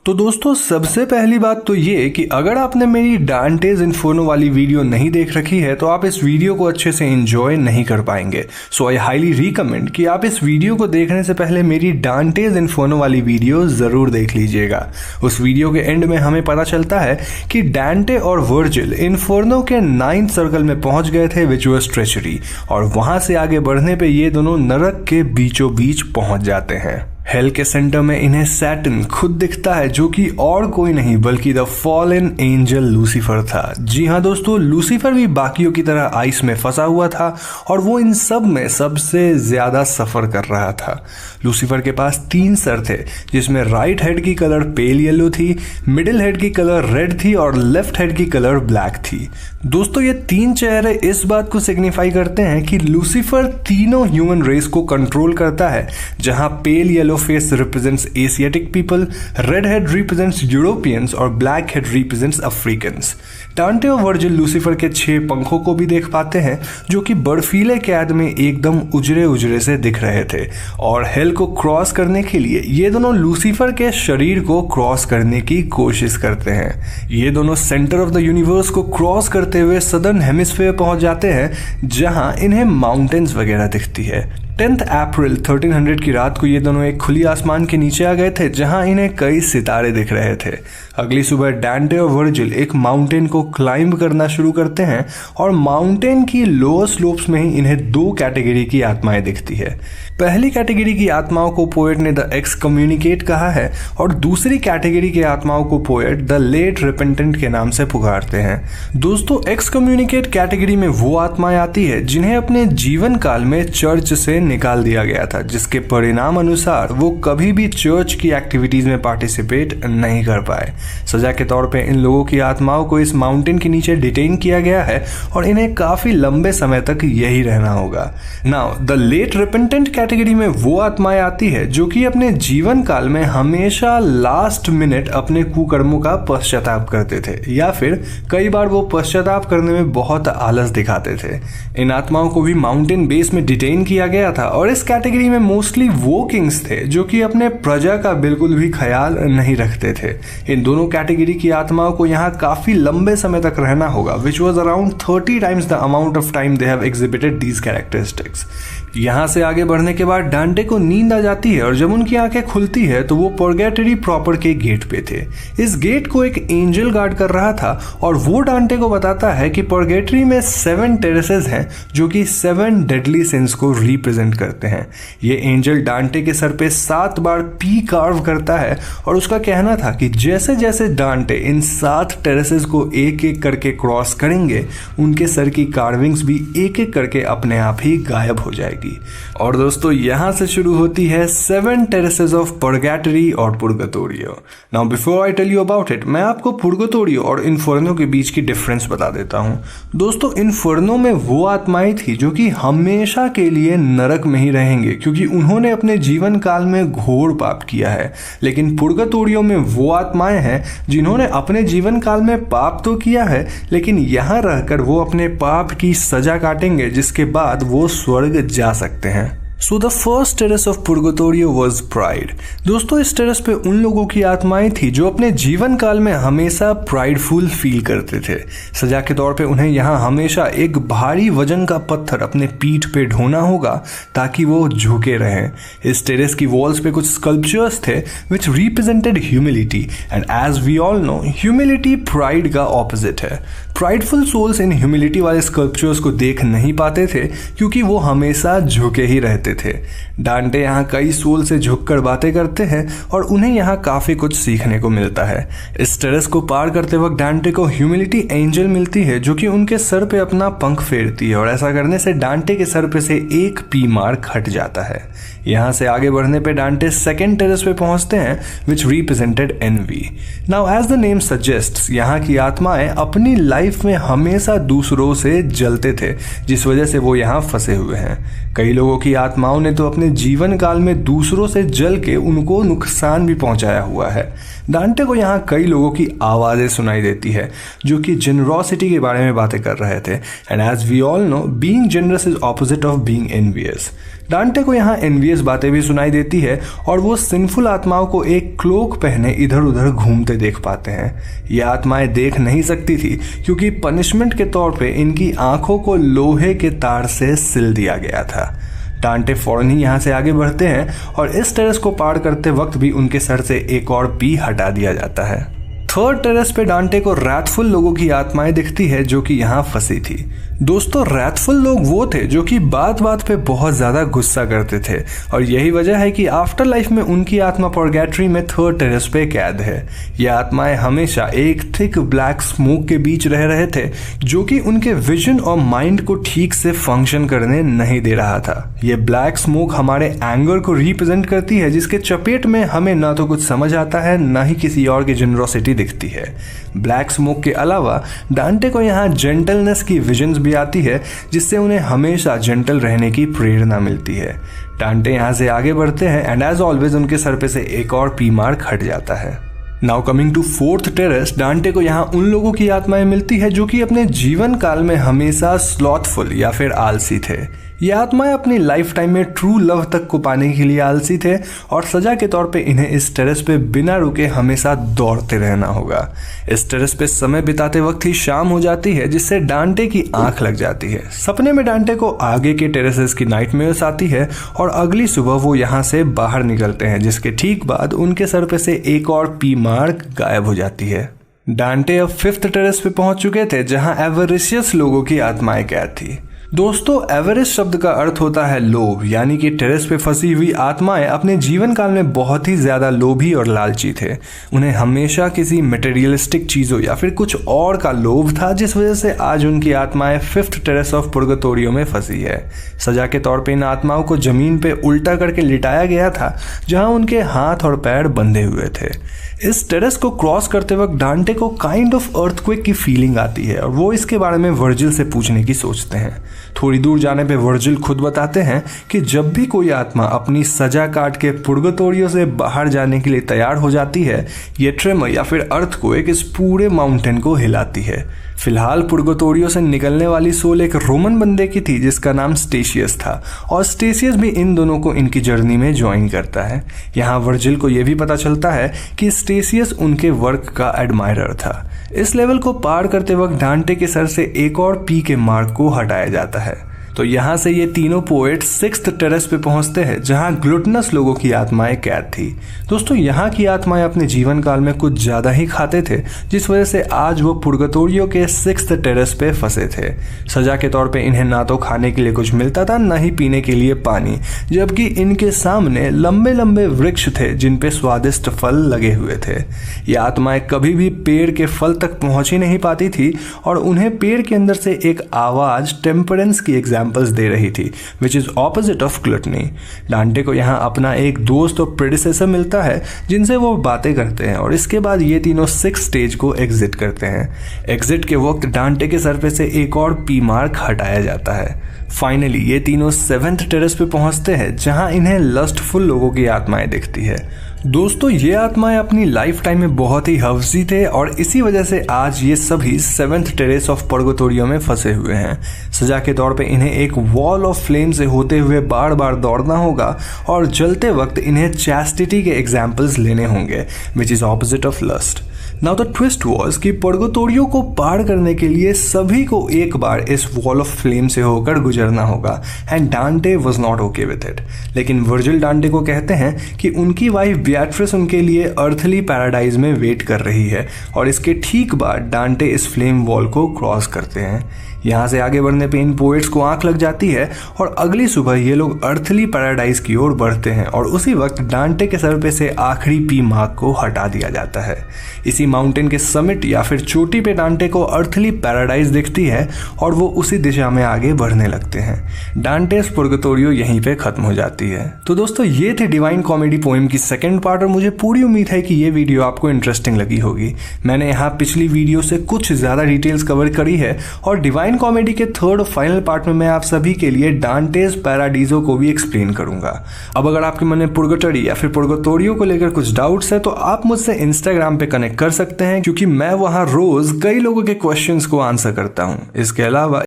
तो दोस्तों सबसे पहली बात तो ये कि अगर आपने मेरी डांटेज इन्फर्नो वाली वीडियो नहीं देख रखी है तो आप इस वीडियो को अच्छे से एंजॉय नहीं कर पाएंगे। सो आई हाईली रिकमेंड कि आप इस वीडियो को देखने से पहले मेरी डांटेज इन्फर्नो वाली वीडियो ज़रूर देख लीजिएगा। उस वीडियो के एंड में हमें पता चलता है कि डांटे और वर्जिल इन्फर्नो के 9th सर्कल में पहुंच गए थे विच वाज ट्रेचरी, और वहां से आगे बढ़ने पे ये दोनों नरक के बीचों बीच पहुंच जाते हैं। हेल के सेंटर में इन्हें सैटन खुद दिखता है, जो कि और कोई नहीं बल्कि द फॉलन एंजल लूसीफर था। जी हाँ दोस्तों, लूसीफर भी बाकियों की तरह आइस में फंसा हुआ था और वो इन सब में सबसे ज्यादा सफर कर रहा था। लूसीफर के पास 3 सर थे, जिसमें राइट हेड की कलर पेल येलो थी, मिडिल हेड की कलर रेड थी और लेफ्ट हेड की कलर ब्लैक थी। दोस्तों ये 3 चेहरे इस बात को सिग्निफाई करते हैं कि लूसीफर तीनों ह्यूमन रेस को कंट्रोल करता है, जहां pale yellow face represents Asiatic people, red head represents Europeans और ब्लैक हेड रिप्रेजेंट्स अफ्रीकन्स। डांटे और वर्जिल लूसीफर के 6 पंखों को भी देख पाते हैं, जो कि बर्फीले कैद में एकदम उजरे उजरे से दिख रहे थे, और हेल को क्रॉस करने के लिए ये दोनों लूसीफर के शरीर को क्रॉस करने की कोशिश करते हैं। ये दोनों सेंटर ऑफ द यूनिवर्स को क्रॉस करते हुए सदर्न हेमिस्फीयर पहुंच जाते हैं, जहां इन्हें माउंटेन्स वगैरह दिखती है। 10 अप्रैल 1300 की रात को ये दोनों एक खुली आसमान के नीचे आ गए थे, जहां इन्हें कई सितारे दिख रहे थे। अगली सुबह डांटे और वर्जिल एक माउंटेन को क्लाइंब करना शुरू करते हैं, और माउंटेन की लोअर स्लोप्स में ही इन्हें 2 कैटेगरी की आत्माएं दिखती है। पहली कैटेगरी की आत्माओं को पोएट ने द एक्स कम्युनिकेट कहा है, और दूसरी कैटेगरी की आत्माओं को पोएट द लेट रिपेंटेंट के नाम से पुकारते हैं। दोस्तों एक्स कम्युनिकेट कैटेगरी में वो आत्माएं आती है जिन्हें अपने जीवन काल में चर्च से निकाल दिया गया था, जिसके परिणाम अनुसार वो कभी भी चर्च की एक्टिविटीज में पार्टिसिपेट नहीं कर पाए। सजा के तौर पे इन लोगों की आत्माओं को इस माउंटेन के नीचे डिटेन किया गया है, और इन्हें काफी लंबे समय तक यही रहना होगा। Now the late repentant category में वो आत्माएं आती है जो कि अपने जीवन काल में हमेशा लास्ट मिनट अपने कुकर्मों का पश्चाताप करते थे, या फिर कई बार वो पश्चाताप करने में बहुत आलस दिखाते थे। इन आत्माओं को भी माउंटेन बेस में डिटेन किया गया था, और इस कैटेगरी में मोस्टली वो किंग्स थे जो कि अपने प्रजा का बिल्कुल भी ख्याल नहीं रखते थे। इन दोनों कैटेगरी की आत्माओं को यहाँ काफी लंबे समय तक रहना होगा, which was around 30 times the amount of time they have exhibited these characteristics. यहाँ से आगे बढ़ने के बाद डांटे को नींद आ जाती है, और जब उनकी आंखें खुलती है तो वो पर्गेटरी प्रॉपर के गेट पे थे। इस गेट को एक एंजल गार्ड कर रहा था, और वो डांटे को बताता है कि पर्गेटरी में 7 टेरेसेस हैं जो कि 7 डेडली सिंस को रिप्रेजेंट करते हैं। ये एंजल डांटे के सर पे 7 बार पी कार्व करता है, और उसका कहना था कि जैसे जैसे डांटे इन 7 टेरेसेस को एक एक करके क्रॉस करेंगे, उनके सर की कार्विंग्स भी एक एक करके अपने आप ही गायब हो जाएगी। और दोस्तों यहां से शुरू होती है 7 टेरेसेस ऑफ पर्गेटरी और Purgatorio. Now before I tell you about it, मैं आपको पुर्गेटोरियो और इन्फर्नो के बीच की डिफरेंस बता देता हूं। दोस्तों इन्फर्नो में वो आत्माएं थी जो कि हमेशा के लिए नरक में ही रहेंगे, क्योंकि उन्होंने अपने जीवन काल में घोर पाप किया है। लेकिन पुर्गेटोरियो में वो आत्माएं हैं जिन्होंने अपने जीवन काल में पाप तो किया है, लेकिन यहां रहकर वो अपने पाप की सजा काटेंगे, जिसके बाद वो स्वर्ग जा सकते हैं। So the first terrace of Purgatorio was pride. दोस्तों इस टेरेस पे उन लोगों की आत्माएं थी जो अपने जीवन काल में हमेशा प्राइडफुल फील करते थे। सजा के तौर पे उन्हें यहाँ हमेशा एक भारी वजन का पत्थर अपने पीठ पे ढोना होगा ताकि वो झुके रहें। इस टेरेस की वॉल्स पे कुछ स्कल्पचर्स थे which represented humility, and as we all know humility pride का ऑपोजिट है। प्राइडफुल सोल्स इन ह्यूमिलिटी वाले स्कल्पचर्स को देख नहीं पाते थे, क्योंकि वो हमेशा झुके ही रहते थे। डांटे यहाँ कई सोल से झुककर बातें करते हैं, और उन्हें यहाँ काफी कुछ सीखने को मिलता है। इस टेरेस को पार करते वक्त डांटे को ह्यूमिलिटी एंजल मिलती है, जो कि उनके सर पे अपना पंख फेरती है, और ऐसा करने से डांटे के सर पे से एक पी मार्क हट जाता है। यहाँ से आगे बढ़ने पे डांटे 2nd टेरेस पे पहुंचते हैं, which represented envy. Now as the name suggests, यहाँ की आत्माएं अपनी लाइफ में हमेशा दूसरों से जलते थे, जिस वजह से वो यहाँ फंसे हुए हैं। कई लोगों की आत्मा आत्माओं ने तो अपने जीवन काल में दूसरों से जल के उनको नुकसान भी पहुंचाया हुआ है। डांटे को यहाँ कई लोगों की आवाज़ें सुनाई देती है जो कि जेनरॉसिटी के बारे में बातें कर रहे थे। And as we all know, being generous is opposite of being envious. Dante को यहाँ एनवियस बातें भी सुनाई देती है और वो सिंफुल आत्माओं को एक क्लोक पहने इधर उधर घूमते देख पाते हैं। ये आत्माएं देख नहीं सकती थी क्योंकि पनिशमेंट के तौर पे इनकी आंखों को लोहे के तार से सिल दिया गया था। डांटे फौरन ही यहाँ से आगे बढ़ते हैं और इस टेरेस को पार करते वक्त भी उनके सर से एक और पी हटा दिया जाता है। थर्ड टेरेस पे डांटे को रैथफुल लोगों की आत्माएं दिखती है जो कि यहाँ फंसी थी। दोस्तों, रैथफुल लोग वो थे जो कि बात बात पे बहुत ज्यादा गुस्सा करते थे और यही वजह है कि आफ्टर लाइफ में उनकी आत्मा पर्गेटरी में थर्ड टेरेस पे कैद है। ये आत्माएं हमेशा एक थिक ब्लैक स्मोक के बीच रह रहे थे जो कि उनके विजन और माइंड को ठीक से फंक्शन करने नहीं दे रहा था। ये ब्लैक स्मोक हमारे एंगर को रिप्रेजेंट करती है जिसके चपेट में हमें ना तो कुछ समझ आता है ना ही किसी और की जेनरॉसिटी दिखती है। ब्लैक स्मोक के अलावा डांटे को यहाँ जेंटलनेस की विजन्स भी आती है जिससे उन्हें हमेशा जेंटल रहने की प्रेरणा मिलती है। डांटे यहाँ से आगे बढ़ते हैं एंड एज ऑलवेज उनके सर पे से एक और पी मार्क हट जाता है। Now coming to fourth terrace, Dante को यहाँ उन लोगों की आत्माएं मिलती है जो कि अपने जीवन काल में हमेशा स्लॉथफुल या फिर आलसी थे। ये आत्माएं अपनी लाइफ टाइम में ट्रू लव तक को पाने के लिए आलसी थे और सजा के तौर पे इन्हें इस टेरेस पे बिना रुके हमेशा दौड़ते रहना होगा। इस टेरेस पे समय बिताते वक्त ही शाम हो जाती है जिससे डांटे की आंख लग जाती है। सपने में डांटे को आगे के टेरेसेस की नाइटमेयर्स आती है और अगली सुबह वो यहाँ से बाहर निकलते हैं जिसके ठीक बाद उनके सर पे से एक और पी मार्क गायब हो जाती है। डांटे अब फिफ्थ टेरेस पे पहुंच चुके थे जहां एवरिशियस लोगों की आत्माएं कैद थी। दोस्तों, एवरेज शब्द का अर्थ होता है लोभ, यानी कि टेरेस पे फंसी हुई आत्माएं अपने जीवन काल में बहुत ही ज्यादा लोभी और लालची थे। उन्हें हमेशा किसी मटेरियलिस्टिक चीजों या फिर कुछ और का लोभ था जिस वजह से आज उनकी आत्माएं फिफ्थ टेरेस ऑफ पुर्गटोरियो में फंसी है। सजा के तौर पे इन आत्माओं को जमीन पे उल्टा करके लिटाया गया था जहां उनके हाथ और पैर बंधे हुए थे। इस टेरेस को क्रॉस करते वक्त डांटे को काइंड ऑफ अर्थक्वेक की फीलिंग आती है और वो इसके बारे में वर्जिल से पूछने की सोचते हैं। थोड़ी दूर जाने पे वर्जिल खुद बताते हैं कि जब भी कोई आत्मा अपनी सजा काट के पुर्गटोरियो से बाहर जाने के लिए तैयार हो जाती है, ये ट्रेमर या फिर अर्थक्वेक इस पूरे माउंटेन को हिलाती है। फिलहाल पुर्गटोरियो से निकलने वाली सोल एक रोमन बंदे की थी जिसका नाम स्टेशियस था और स्टेशियस भी इन दोनों को इनकी जर्नी में ज्वाइन करता है। यहाँ वर्जिल को यह भी पता चलता है कि स्टेशियस उनके वर्क का एडमायरर था। इस लेवल को पार करते वक्त डांटे के सर से एक और पी के मार्क को हटाया जाता है। तो यहाँ से ये तीनों पोएट सिक्स्थ टेरेस पे पहुंचते हैं जहाँ ग्लूटनस लोगों की आत्माएं कैद थी। दोस्तों, यहाँ की आत्माएं अपने जीवन काल में कुछ ज्यादा ही खाते थे जिस वजह से आज वो पुर्गटोरियो के सिक्स्थ टेरेस पे फंसे थे। सजा के तौर पे इन्हें ना तो खाने के लिए कुछ मिलता था ना ही पीने के लिए पानी, जबकि इनके सामने लंबे लंबे वृक्ष थे जिन पे स्वादिष्ट फल लगे हुए थे। ये आत्माएं कभी भी पेड़ के फल तक पहुंच ही नहीं पाती थी और उन्हें पेड़ के अंदर से एक आवाज टेम्परेंस की दे रही थी, विच इज ऑपोजिट ऑफ ग्लुटनी। डांटे को यहाँ अपना एक दोस्त और प्रेडिसेसर मिलता है जिनसे वो बातें करते हैं और इसके बाद ये तीनों सिक्स स्टेज को एग्जिट करते हैं। एग्जिट के वक्त डांटे के सर पे से एक और पी मार्क हटाया जाता है। फाइनली ये तीनों सेवेंथ टेरेस पे पहुंचते हैं जहां इन्हें लस्टफुल लोगों की आत्माएं दिखती है। दोस्तों, ये आत्माएं अपनी लाइफ टाइम में बहुत ही हवसी थे और इसी वजह से आज ये सभी सेवेंथ टेरेस ऑफ पुर्गटोरियो में फंसे हुए हैं। सजा के तौर पे इन्हें एक वॉल ऑफ फ्लेम से होते हुए बार बार दौड़ना होगा और जलते वक्त इन्हें चैस्टिटी के एग्जाम्पल्स लेने होंगे, which is opposite of lust. Now the twist was कि पुर्गटोरियो को पार करने के लिए सभी को एक बार इस वॉल ऑफ फ्लेम से होकर गुजरना होगा एंड डांटे was not okay with it. लेकिन वर्जिल डांटे को कहते हैं कि उनकी वाइफ बियाट्रिस उनके लिए अर्थली पैराडाइज में वेट कर रही है और इसके ठीक बाद डांटे इस फ्लेम वॉल को क्रॉस करते हैं। यहाँ से आगे बढ़ने पे इन पोएट्स को आंख लग जाती है और अगली सुबह ये लोग अर्थली पैराडाइज की ओर बढ़ते हैं और उसी वक्त डांटे के सर पे से आखिरी पी मार्क को हटा दिया जाता है। इसी माउंटेन के समिट या फिर चोटी पे डांटे को अर्थली पैराडाइज दिखती है और वो उसी दिशा में आगे बढ़ने लगते हैं। डांटेस पुर्गटोरियो यहीं पे खत्म हो जाती है। तो दोस्तों, ये थी डिवाइन कॉमेडी पोएम की सेकंड पार्ट और मुझे पूरी उम्मीद है कि ये वीडियो आपको इंटरेस्टिंग लगी होगी। मैंने यहाँ पिछली वीडियो से कुछ ज्यादा डिटेल्स कवर करी है और डिवाइन डिवाइन कॉमेडी के थर्ड और फाइनल पार्ट में मैं आप सभी के लिए डांटेज पैराडीजो को भी एक्सप्लेन करूंगा। अब अगर आपके मन में पुर्गेटोरी या फिर पुर्गेटोरियो को लेकर कुछ डाउट्स है तो आप मुझसे इंस्टाग्राम पे कनेक्ट कर सकते हैं, क्योंकि मैं वहां रोज कई लोगों के क्वेश्चंस को आंसर करता हूं। इसके अलावा